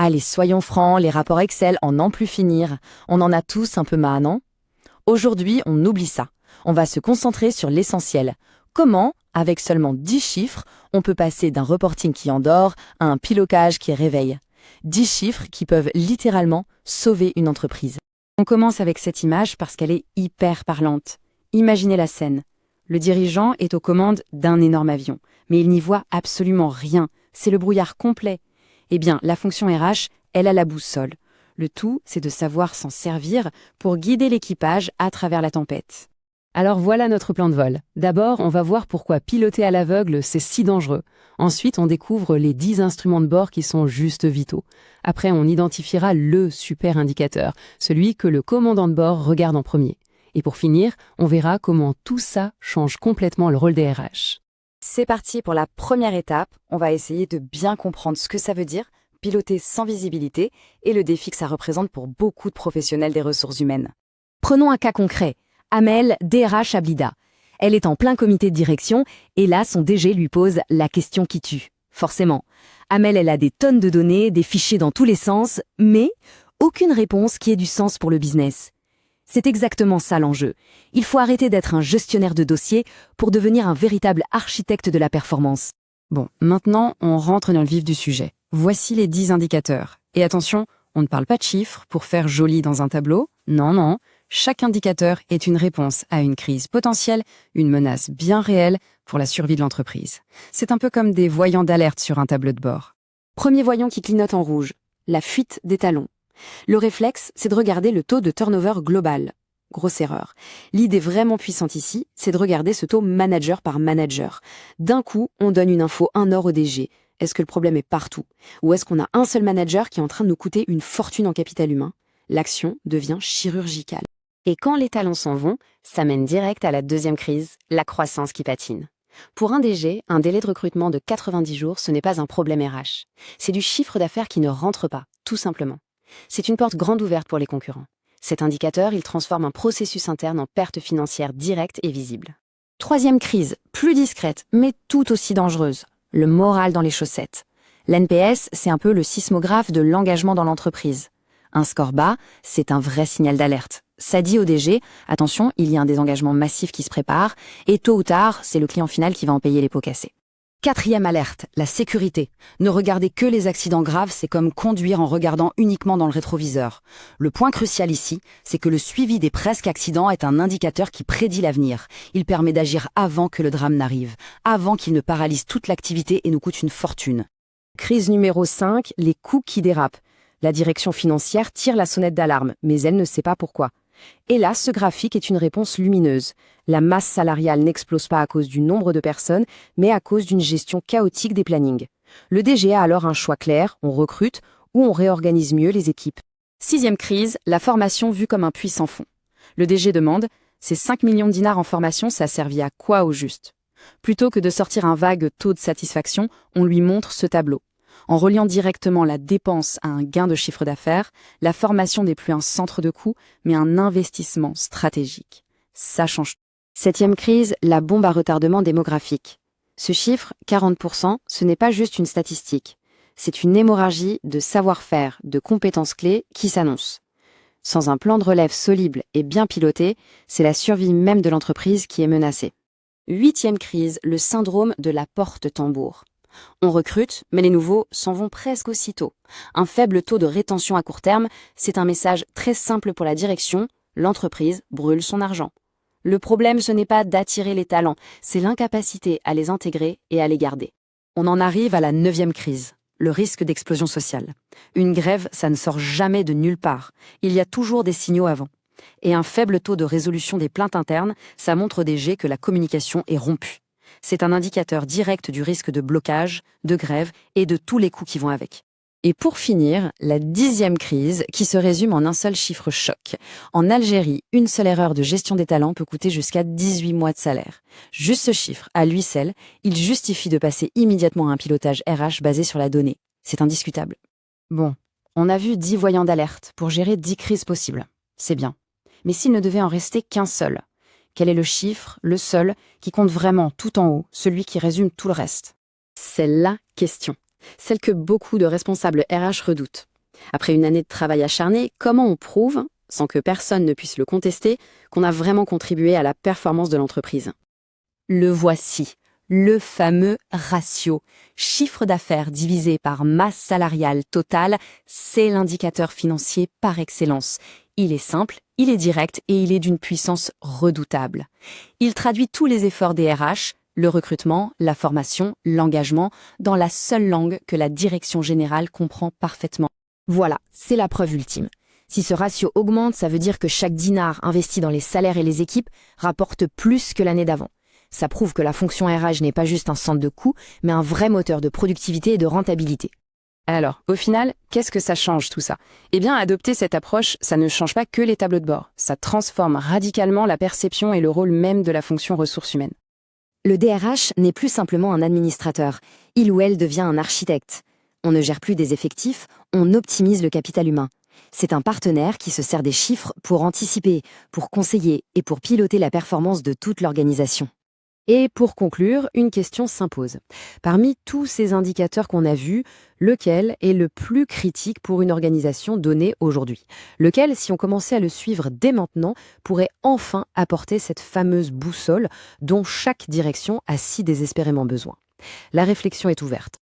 Allez, soyons francs, les rapports Excel en n'en plus finir. On en a tous un peu marre, non? Aujourd'hui, on oublie ça. On va se concentrer sur l'essentiel. Comment, avec seulement 10 chiffres, on peut passer d'un reporting qui endort à un pilotage qui réveille? 10 chiffres qui peuvent littéralement sauver une entreprise. On commence avec cette image parce qu'elle est hyper parlante. Imaginez la scène. Le dirigeant est aux commandes d'un énorme avion, mais il n'y voit absolument rien. C'est le brouillard complet. Eh bien, la fonction RH, elle a la boussole. Le tout, c'est de savoir s'en servir pour guider l'équipage à travers la tempête. Alors voilà notre plan de vol. D'abord, on va voir pourquoi piloter à l'aveugle, c'est si dangereux. Ensuite, on découvre les 10 instruments de bord qui sont juste vitaux. Après, on identifiera le super indicateur, celui que le commandant de bord regarde en premier. Et pour finir, on verra comment tout ça change complètement le rôle des RH. C'est parti pour la première étape. On va essayer de bien comprendre ce que ça veut dire, piloter sans visibilité, et le défi que ça représente pour beaucoup de professionnels des ressources humaines. Prenons un cas concret. Amel, DRH à Blida. Elle est en plein comité de direction, et là, son DG lui pose la question qui tue. Forcément. Amel, elle a des tonnes de données, des fichiers dans tous les sens, mais aucune réponse qui ait du sens pour le business. C'est exactement ça l'enjeu. Il faut arrêter d'être un gestionnaire de dossiers pour devenir un véritable architecte de la performance. Bon, maintenant, on rentre dans le vif du sujet. Voici les 10 indicateurs. Et attention, on ne parle pas de chiffres pour faire joli dans un tableau. Non, non. Chaque indicateur est une réponse à une crise potentielle, une menace bien réelle pour la survie de l'entreprise. C'est un peu comme des voyants d'alerte sur un tableau de bord. Premier voyant qui clignote en rouge, la fuite des talons. Le réflexe, c'est de regarder le taux de turnover global. Grosse erreur. L'idée vraiment puissante ici, c'est de regarder ce taux manager par manager. D'un coup, on donne une info 1 or au DG. Est-ce que le problème est partout? Ou est-ce qu'on a un seul manager qui est en train de nous coûter une fortune en capital humain? L'action devient chirurgicale. Et quand les talents s'en vont, ça mène direct à la deuxième crise, la croissance qui patine. Pour un DG, un délai de recrutement de 90 jours, ce n'est pas un problème RH. C'est du chiffre d'affaires qui ne rentre pas, tout simplement. C'est une porte grande ouverte pour les concurrents. Cet indicateur, il transforme un processus interne en perte financière directe et visible. Troisième crise, plus discrète, mais tout aussi dangereuse, le moral dans les chaussettes. L'NPS, c'est un peu le sismographe de l'engagement dans l'entreprise. Un score bas, c'est un vrai signal d'alerte. Ça dit au DG, attention, il y a un désengagement massif qui se prépare, et tôt ou tard, c'est le client final qui va en payer les pots cassés. Quatrième alerte, la sécurité. Ne regarder que les accidents graves, c'est comme conduire en regardant uniquement dans le rétroviseur. Le point crucial ici, c'est que le suivi des presque accidents est un indicateur qui prédit l'avenir. Il permet d'agir avant que le drame n'arrive, avant qu'il ne paralyse toute l'activité et nous coûte une fortune. Crise numéro 5, les coûts qui dérapent. La direction financière tire la sonnette d'alarme, mais elle ne sait pas pourquoi. Et là, ce graphique est une réponse lumineuse. La masse salariale n'explose pas à cause du nombre de personnes, mais à cause d'une gestion chaotique des plannings. Le DG a alors un choix clair, on recrute ou on réorganise mieux les équipes. Sixième crise, la formation vue comme un puits sans fond. Le DG demande, ces 5 millions de dinars en formation, ça a servi à quoi au juste? Plutôt que de sortir un vague taux de satisfaction, on lui montre ce tableau. En reliant directement la dépense à un gain de chiffre d'affaires, la formation n'est plus un centre de coût, mais un investissement stratégique. Ça change tout. Septième crise, la bombe à retardement démographique. Ce chiffre, 40%, ce n'est pas juste une statistique. C'est une hémorragie de savoir-faire, de compétences clés qui s'annonce. Sans un plan de relève solide et bien piloté, c'est la survie même de l'entreprise qui est menacée. Huitième crise, le syndrome de la porte-tambour. On recrute, mais les nouveaux s'en vont presque aussitôt. Un faible taux de rétention à court terme, c'est un message très simple pour la direction, l'entreprise brûle son argent. Le problème, ce n'est pas d'attirer les talents, c'est l'incapacité à les intégrer et à les garder. On en arrive à la 9e crise, le risque d'explosion sociale. Une grève, ça ne sort jamais de nulle part. Il y a toujours des signaux avant. Et un faible taux de résolution des plaintes internes, ça montre au DG que la communication est rompue. C'est un indicateur direct du risque de blocage, de grève et de tous les coûts qui vont avec. Et pour finir, la 10e crise qui se résume en un seul chiffre choc. En Algérie, une seule erreur de gestion des talents peut coûter jusqu'à 18 mois de salaire. Juste ce chiffre, à lui seul, il justifie de passer immédiatement à un pilotage RH basé sur la donnée. C'est indiscutable. Bon, on a vu 10 voyants d'alerte pour gérer 10 crises possibles. C'est bien. Mais s'il ne devait en rester qu'un seul, quel est le chiffre, le seul, qui compte vraiment tout en haut, celui qui résume tout le reste? C'est la question. Celle que beaucoup de responsables RH redoutent. Après une année de travail acharné, comment on prouve, sans que personne ne puisse le contester, qu'on a vraiment contribué à la performance de l'entreprise? Le voici, le fameux ratio. Chiffre d'affaires divisé par masse salariale totale, c'est l'indicateur financier par excellence. Il est simple, il est direct et il est d'une puissance redoutable. Il traduit tous les efforts des RH, le recrutement, la formation, l'engagement, dans la seule langue que la direction générale comprend parfaitement. Voilà, c'est la preuve ultime. Si ce ratio augmente, ça veut dire que chaque dinar investi dans les salaires et les équipes rapporte plus que l'année d'avant. Ça prouve que la fonction RH n'est pas juste un centre de coût, mais un vrai moteur de productivité et de rentabilité. Alors, au final, qu'est-ce que ça change tout ça? Eh bien, adopter cette approche, ça ne change pas que les tableaux de bord. Ça transforme radicalement la perception et le rôle même de la fonction ressources humaines. Le DRH n'est plus simplement un administrateur, il ou elle devient un architecte. On ne gère plus des effectifs, on optimise le capital humain. C'est un partenaire qui se sert des chiffres pour anticiper, pour conseiller et pour piloter la performance de toute l'organisation. Et pour conclure, une question s'impose. Parmi tous ces indicateurs qu'on a vus, lequel est le plus critique pour une organisation donnée aujourd'hui? Lequel, si on commençait à le suivre dès maintenant, pourrait enfin apporter cette fameuse boussole dont chaque direction a si désespérément besoin? La réflexion est ouverte.